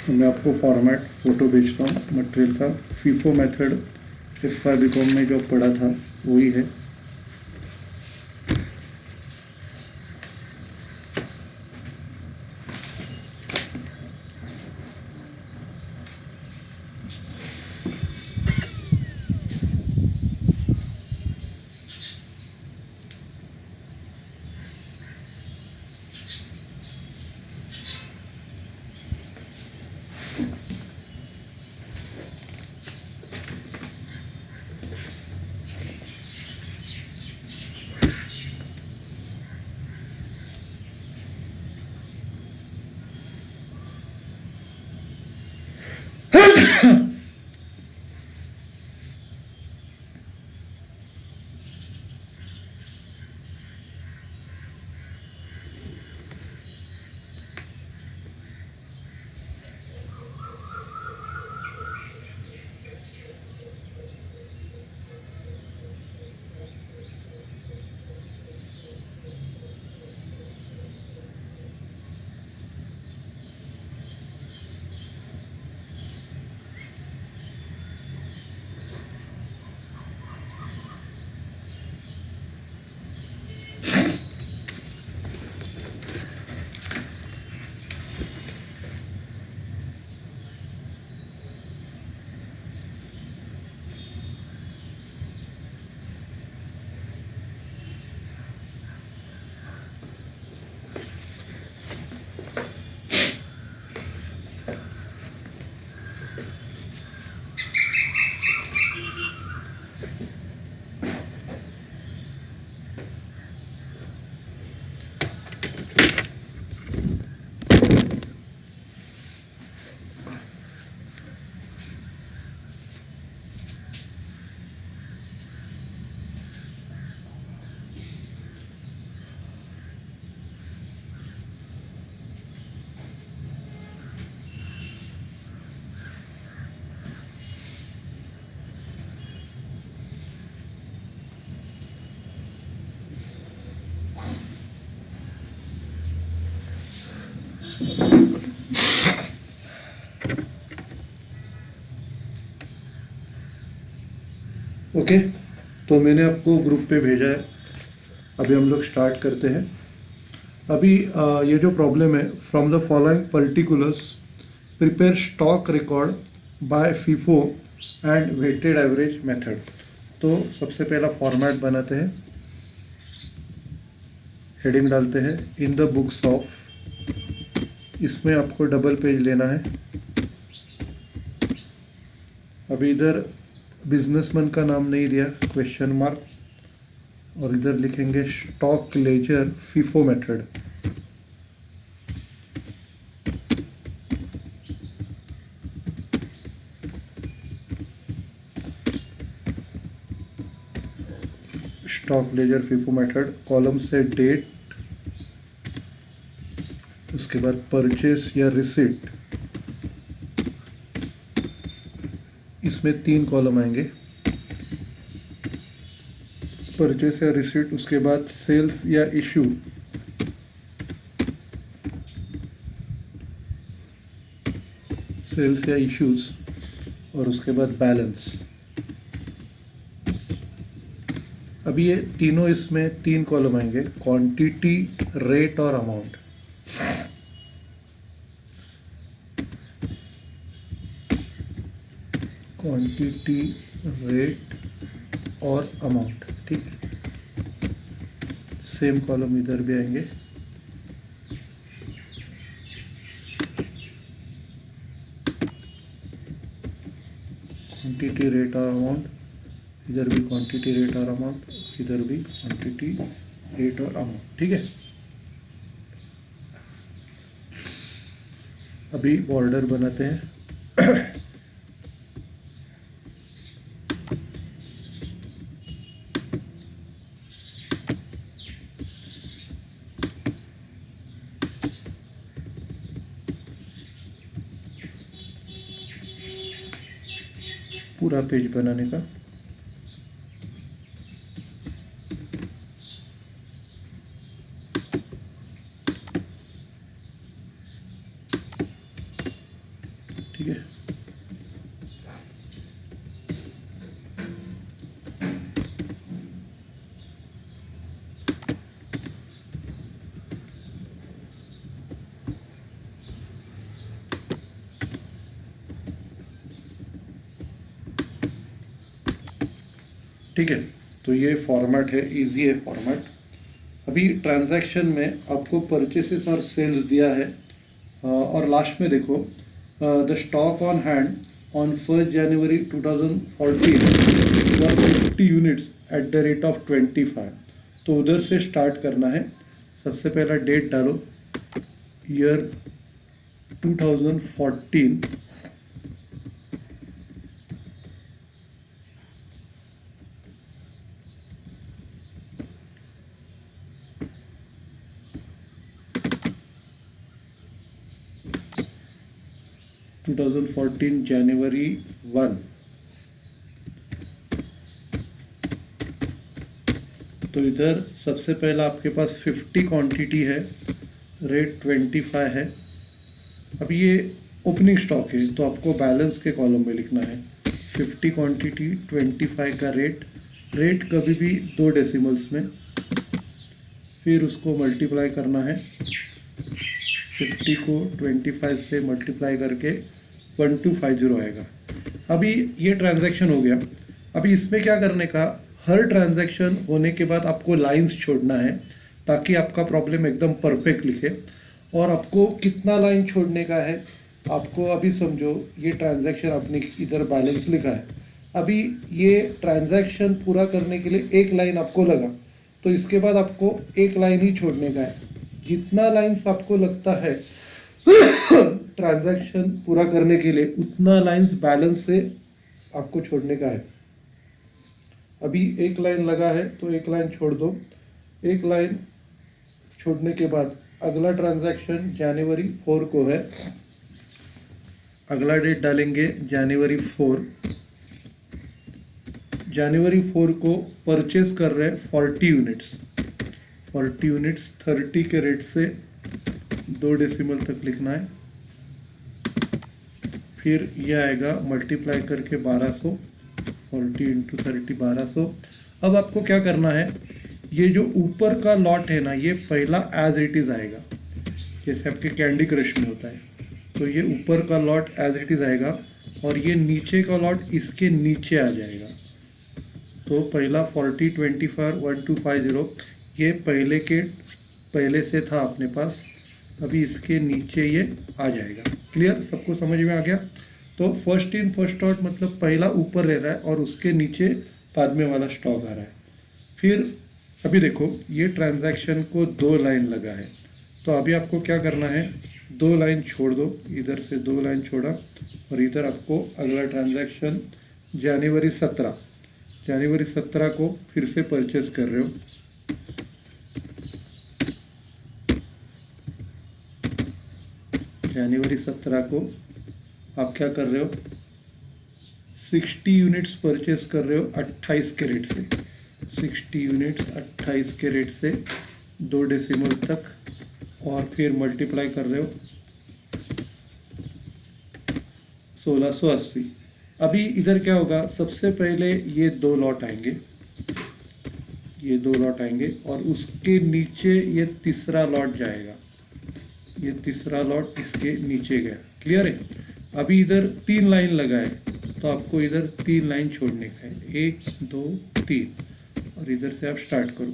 तो मैं आपको फॉर्मेट फ़ोटो भेजता हूँ मटेरियल का। फीफो मेथड F5 बीकॉम में जो पढ़ा था वही है। ओके, तो मैंने आपको ग्रुप पे भेजा है। अभी हम लोग स्टार्ट करते हैं। अभी ये जो प्रॉब्लम है, from the following particulars prepare stock record by FIFO and weighted average method. तो सबसे पहला फॉर्मेट बनाते हैं, हेडिंग डालते हैं इन द बुक्स ऑफ। इसमें आपको डबल पेज लेना है। अभी इधर बिजनेसमैन का नाम नहीं दिया, क्वेश्चन मार्क, और इधर लिखेंगे stock ledger FIFO method. Stock ledger FIFO method, column से डेट, उसके बाद परचेस या रिसिट। इसमें 3 कॉलम आएंगे, परचेस या रिसिट, उसके बाद सेल्स या इशू, सेल्स या इश्यूज, और उसके बाद बैलेंस। अभी ये तीनों, इसमें 3 कॉलम आएंगे, क्वांटिटी, रेट और अमाउंट। क्वांटिटी, रेट और अमाउंट, ठीक है। सेम कॉलम इधर भी आएंगे। क्वांटिटी, रेट और अमाउंट, इधर भी क्वांटिटी, रेट और अमाउंट, इधर भी क्वांटिटी, रेट और अमाउंट, ठीक है। अभी बॉर्डर बनाते हैं। पूरा पेज बनाने का। ठीक है। ठीक है, तो ये फॉर्मेट है, इजी है फॉर्मेट। अभी ट्रांजैक्शन में आपको परचेसेस और सेल्स दिया है, और लास्ट में देखो the stock on hand on 1 January 2014 was 50 units at the rate of 25। तो उधर से स्टार्ट करना है। सबसे पहला डेट डालो, ईयर 2014, जनवरी 1। तो इधर सबसे पहला आपके पास 50 क्वांटिटी है, रेट 25 है। अब ये ओपनिंग स्टॉक है, तो आपको बैलेंस के कॉलम में लिखना है 50 क्वांटिटी 25 का रेट कभी भी 2 डेसिमल्स में, फिर उसको मल्टीप्लाई करना है। 50 को 25 से मल्टीप्लाई करके 1250 आएगा। अभी ये ट्रांजैक्शन हो गया। अभी इसमें क्या करने का, हर ट्रांजैक्शन होने के बाद आपको लाइंस छोड़ना है ताकि आपका प्रॉब्लम एकदम परफेक्ट लिखे। और आपको कितना लाइन छोड़ने का है, आपको अभी समझो ये ट्रांजैक्शन आपने इधर बैलेंस लिखा है। अभी ये ट्रांजैक्शन पूरा करने के लिए एक लाइन आपको लगा, तो इसके बाद आपको एक लाइन ही छोड़ने का है। जितना लाइन्स आपको लगता है ट्रांजैक्शन पूरा करने के लिए, उतना लाइन्स बैलेंस से आपको छोड़ने का है। अभी एक लाइन लगा है तो एक लाइन छोड़ दो। एक लाइन छोड़ने के बाद अगला ट्रांजैक्शन जनवरी 4 को है। अगला डेट डालेंगे जनवरी 4। जनवरी 4 को परचेस कर रहे हैं 40 यूनिट्स। 40 यूनिट्स 30 के रेट से 2 डेसिमल तक लिखना है। फिर ये आएगा मल्टीप्लाई करके 1200, 40 इंटू 30 1200। अब आपको क्या करना है, ये जो ऊपर का लॉट है ना, ये पहला एज इट इज़ आएगा, जैसे आपके कैंडी क्रश में होता है। तो ये ऊपर का लॉट एज इट इज़ आएगा और ये नीचे का लॉट इसके नीचे आ जाएगा। तो पहला 40 25 1250 ये पहले से था अपने पास, अभी इसके नीचे ये आ जाएगा। क्लियर, सबको समझ में आ गया। तो फर्स्ट इन फर्स्ट आउट मतलब पहला ऊपर रह रहा है और उसके नीचे बाद में वाला स्टॉक आ रहा है। फिर अभी देखो ये ट्रांजैक्शन को 2 लाइन लगा है, तो अभी आपको क्या करना है, 2 लाइन छोड़ दो, इधर से 2 लाइन छोड़ा और इधर आपको अगला ट्रांजैक्शन जनवरी 17 को फिर से परचेस कर रहे हो। जनवरी 17 को आप क्या कर रहे हो, 60 यूनिट्स परचेस कर रहे हो 28 के रेट से। 60 यूनिट्स 28 के रेट से 2 डेसिमल तक, और फिर मल्टीप्लाई कर रहे हो 1680। अभी इधर क्या होगा, सबसे पहले ये 2 लॉट आएंगे, ये 2 लॉट आएंगे और उसके नीचे ये तीसरा लॉट जाएगा। ये तीसरा लॉट इसके नीचे गया। क्लियर है। अभी इधर 3 लाइन लगा है, तो आपको इधर 3 लाइन छोड़ने का है, 1 2 3, और इधर से आप स्टार्ट करो।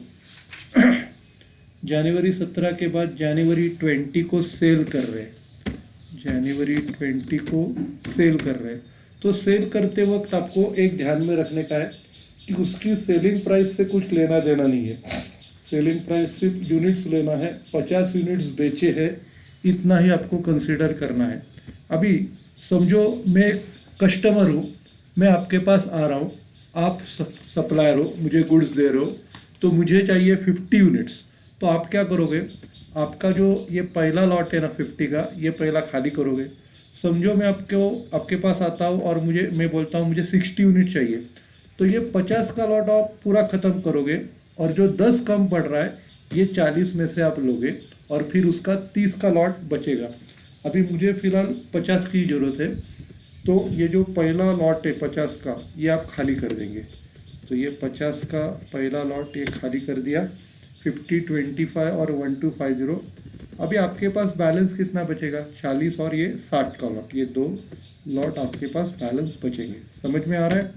जनवरी 17 के बाद जनवरी 20 को सेल कर रहे हैं, जनवरी 20 को सेल कर रहे हैं। तो सेल करते वक्त आपको एक ध्यान में रखने का है कि उसकी सेलिंग प्राइस से कुछ लेना देना नहीं है। सेलिंग प्राइस सिर्फ यूनिट्स लेना है। 50 यूनिट्स बेचे हैं, इतना ही आपको कंसीडर करना है। अभी समझो मैं एक कस्टमर हूँ, मैं आपके पास आ रहा हूँ, आप सप्लायर हो, मुझे गुड्स दे रहे हो, तो मुझे चाहिए 50 यूनिट्स। तो आप क्या करोगे, आपका जो ये पहला लॉट है ना 50 का, ये पहला खाली करोगे। समझो मैं आपके पास आता हूँ और मैं बोलता हूँ मुझे 60 यूनिट चाहिए, तो ये 50 का लॉट आप पूरा ख़त्म करोगे और जो 10 कम पड़ रहा है ये 40 में से आप लोगे और फिर उसका 30 का लॉट बचेगा। अभी मुझे फ़िलहाल 50 की ज़रूरत है, तो ये जो पहला लॉट है 50 का, ये आप खाली कर देंगे। तो ये 50 का पहला लॉट ये खाली कर दिया, 50, 25 और 1250। अभी आपके पास बैलेंस कितना बचेगा? 40 और ये 60 का लॉट, ये 2 लॉट आपके पास बैलेंस बचेंगे। समझ में आ रहा है?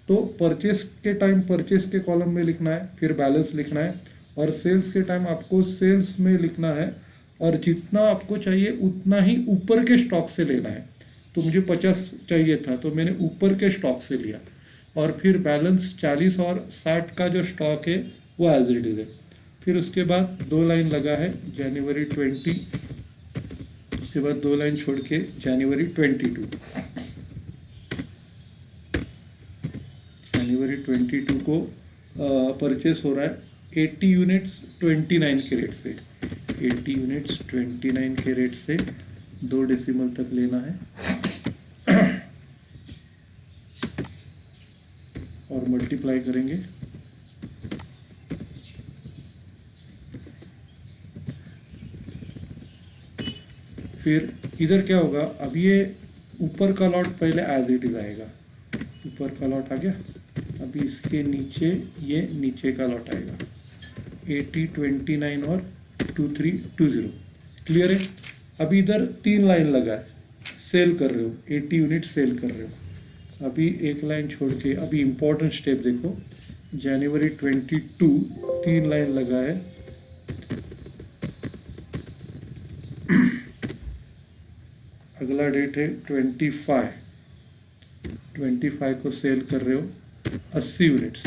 तो परचेस के टाइम परचेस के कॉलम में लिखना है, फिर बैलेंस लिखना है, और सेल्स के टाइम आपको सेल्स में लिखना है, और जितना आपको चाहिए उतना ही ऊपर के स्टॉक से लेना है। तो मुझे 50 चाहिए था तो मैंने ऊपर के स्टॉक से लिया, और फिर बैलेंस 40 और 60 का जो स्टॉक है वो एज इट इज है। फिर उसके बाद 2 लाइन लगा है जनवरी 20, उसके बाद 2 लाइन छोड़ के जनवरी 22। जनवरी 22 को परचेस हो रहा है 80 यूनिट्स 29 के रेट से, 80 यूनिट्स 29 के रेट से 2 डेसिमल तक लेना है और मल्टीप्लाई करेंगे। फिर इधर क्या होगा? अब ये ऊपर का लॉट पहले एज इट इज आएगा, ऊपर का लॉट आ गया। अभी इसके नीचे ये नीचे का लॉट आएगा 80, 29 और 2320। क्लियर है? अभी इधर 3 लाइन लगा है, सेल कर रहे हो, 80 यूनिट सेल कर रहे हो। अभी 1 लाइन छोड़ के, अभी इम्पोर्टेंट स्टेप देखो, जनवरी 22 3 लाइन लगा है, अगला डेट है 25 को सेल कर रहे हो 80 यूनिट्स।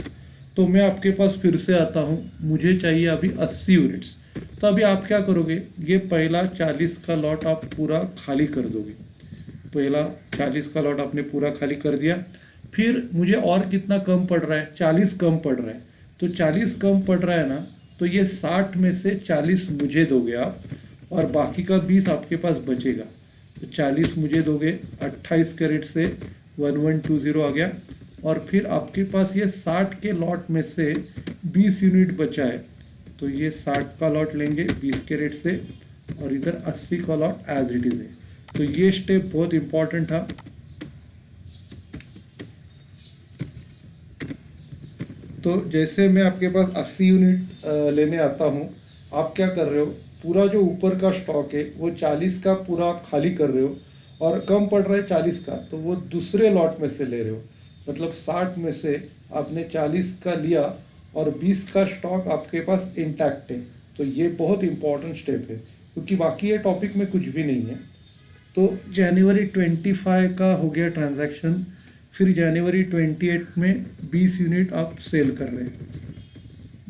तो मैं आपके पास फिर से आता हूँ, मुझे चाहिए अभी 80 यूनिट्स। तो अभी आप क्या करोगे? ये पहला 40 का लॉट आप पूरा खाली कर दोगे। पहला 40 का लॉट आपने पूरा खाली कर दिया। फिर मुझे और कितना कम पड़ रहा है? 40 कम पड़ रहा है। तो 40 कम पड़ रहा है ना, तो ये 60 में से 40 मुझे दोगे आप, और बाकी का 20 आपके पास बचेगा। तो 40 मुझे दोगे, 28 कैरेट से 1120 आ गया। और फिर आपके पास ये 60 के लॉट में से 20 यूनिट बचा है, तो ये 60 का लॉट लेंगे 20 कैरेट से, और इधर 80 का लॉट एज इट इज है। तो ये स्टेप बहुत इंपॉर्टेंट था। तो जैसे मैं आपके पास 80 यूनिट लेने आता हूँ, आप क्या कर रहे हो? पूरा जो ऊपर का स्टॉक है वो 40 का पूरा आप खाली कर रहे हो, और कम पड़ रहा है 40 का, तो वो दूसरे लॉट में से ले रहे हो। मतलब 60 में से आपने 40 का लिया और 20 का स्टॉक आपके पास इंटैक्ट है। तो ये बहुत इंपॉर्टेंट स्टेप है, क्योंकि बाकी ये टॉपिक में कुछ भी नहीं है। तो जनवरी 25 का हो गया ट्रांजैक्शन। फिर जनवरी 28 में 20 यूनिट आप सेल कर रहे हैं।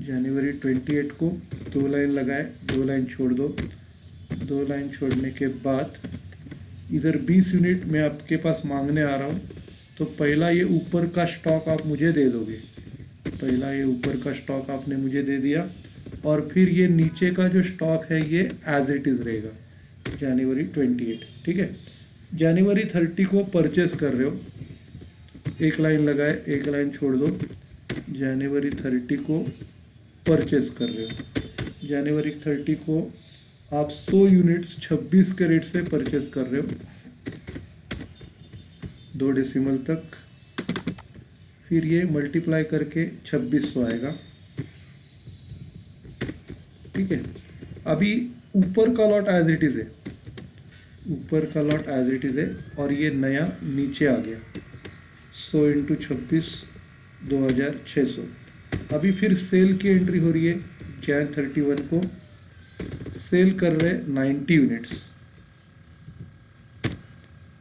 जनवरी 28 को 2 लाइन लगाए, 2 लाइन छोड़ दो। 2 लाइन छोड़ने के बाद इधर 20 यूनिट मैं आपके पास मांगने आ रहा हूँ। तो पहला ये ऊपर का स्टॉक आप मुझे दे दोगे, पहला ये ऊपर का स्टॉक आपने मुझे दे दिया, और फिर ये नीचे का जो स्टॉक है ये एज इट इज़ रहेगा जनवरी 28। ठीक है? जनवरी 30 को परचेस कर रहे हो, 1 लाइन लगाए, 1 लाइन छोड़ दो। जनवरी 30 को परचेस कर रहे हो। जनवरी 30 को आप 100 यूनिट्स 26 के रेट से परचेस कर रहे हो, 2 डेसिमल तक। फिर ये मल्टीप्लाई करके 2600 आएगा। ठीक है? अभी ऊपर का लॉट एज इट इज़ है, ऊपर का लॉट एज इट इज़ है, और ये नया नीचे आ गया 100 इंटू 26 2600। अभी फिर सेल की एंट्री हो रही है, जैन 31 को सेल कर रहे 90 यूनिट्स।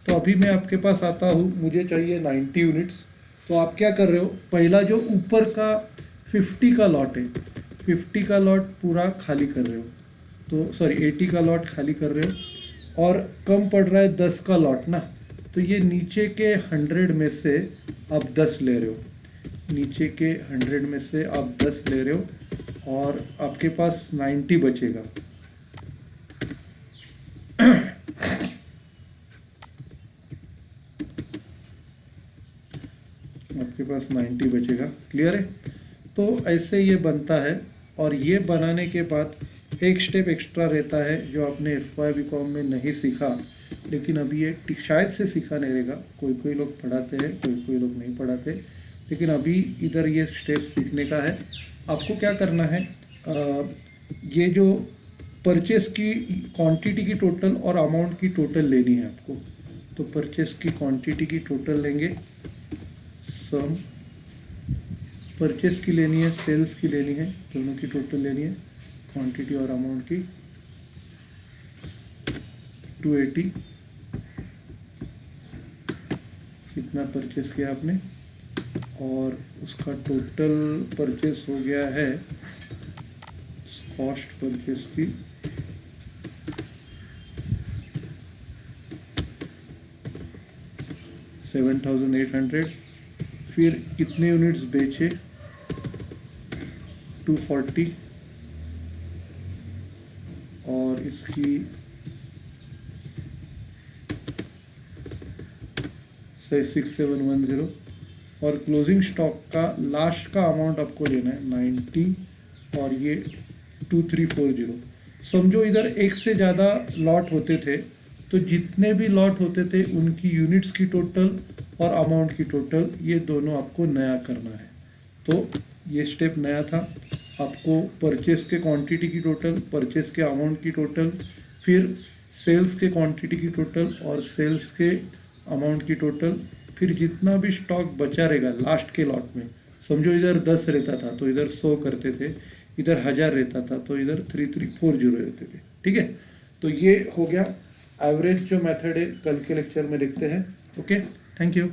तो अभी मैं आपके पास आता हूँ, मुझे चाहिए 90 यूनिट्स। तो आप क्या कर रहे हो? पहला जो ऊपर का 50 का लॉट है, 50 का लॉट पूरा खाली कर रहे हो। तो सॉरी 80 का लॉट खाली कर रहे हो, और कम पड़ रहा है 10 का लॉट ना, तो ये नीचे के 100 में से आप 10 ले रहे हो। नीचे के 100 में से आप 10 ले रहे हो, और आपके पास 90 बचेगा। आपके पास 90 बचेगा। क्लियर है? तो ऐसे ये बनता है। और ये बनाने के बाद एक स्टेप एक्स्ट्रा रहता है जो आपने FY BCom में नहीं सीखा, लेकिन अभी ये शायद से सीखा नहीं रहेगा, कोई कोई लोग पढ़ाते हैं, कोई कोई लोग नहीं पढ़ाते, लेकिन अभी इधर ये स्टेप सीखने का है। आपको क्या करना है, ये जो परचेस की क्वांटिटी की टोटल और अमाउंट की टोटल लेनी है आपको। तो परचेस की क्वांटिटी की टोटल लेंगे, सम परचेस की लेनी है, सेल्स की लेनी है, दोनों की टोटल लेनी है, क्वांटिटी और अमाउंट की 280। कितना परचेस किया आपने, और उसका टोटल परचेस हो गया है, कॉस्ट परचेस की 7,800। फिर कितने यूनिट्स बेचे, 240, और इसकी 6710, और क्लोजिंग स्टॉक का लास्ट का अमाउंट आपको लेना है 90, और ये 2340। समझो इधर एक से ज़्यादा लॉट होते थे, तो जितने भी लॉट होते थे उनकी यूनिट्स की टोटल और अमाउंट की टोटल, ये दोनों आपको नया करना है। तो ये स्टेप नया था। आपको परचेस के क्वांटिटी की टोटल, परचेस के अमाउंट की टोटल, फिर सेल्स के क्वांटिटी की टोटल और सेल्स के अमाउंट की टोटल, फिर जितना भी स्टॉक बचा रहेगा लास्ट के लॉट में, समझो इधर 10 रहता था तो इधर 100 करते थे, इधर 1000 रहता था तो इधर 3340 रहते थे। ठीक है, तो ये हो गया एवरेज जो मेथड है, कल के लेक्चर में देखते हैं। Okay, thank you.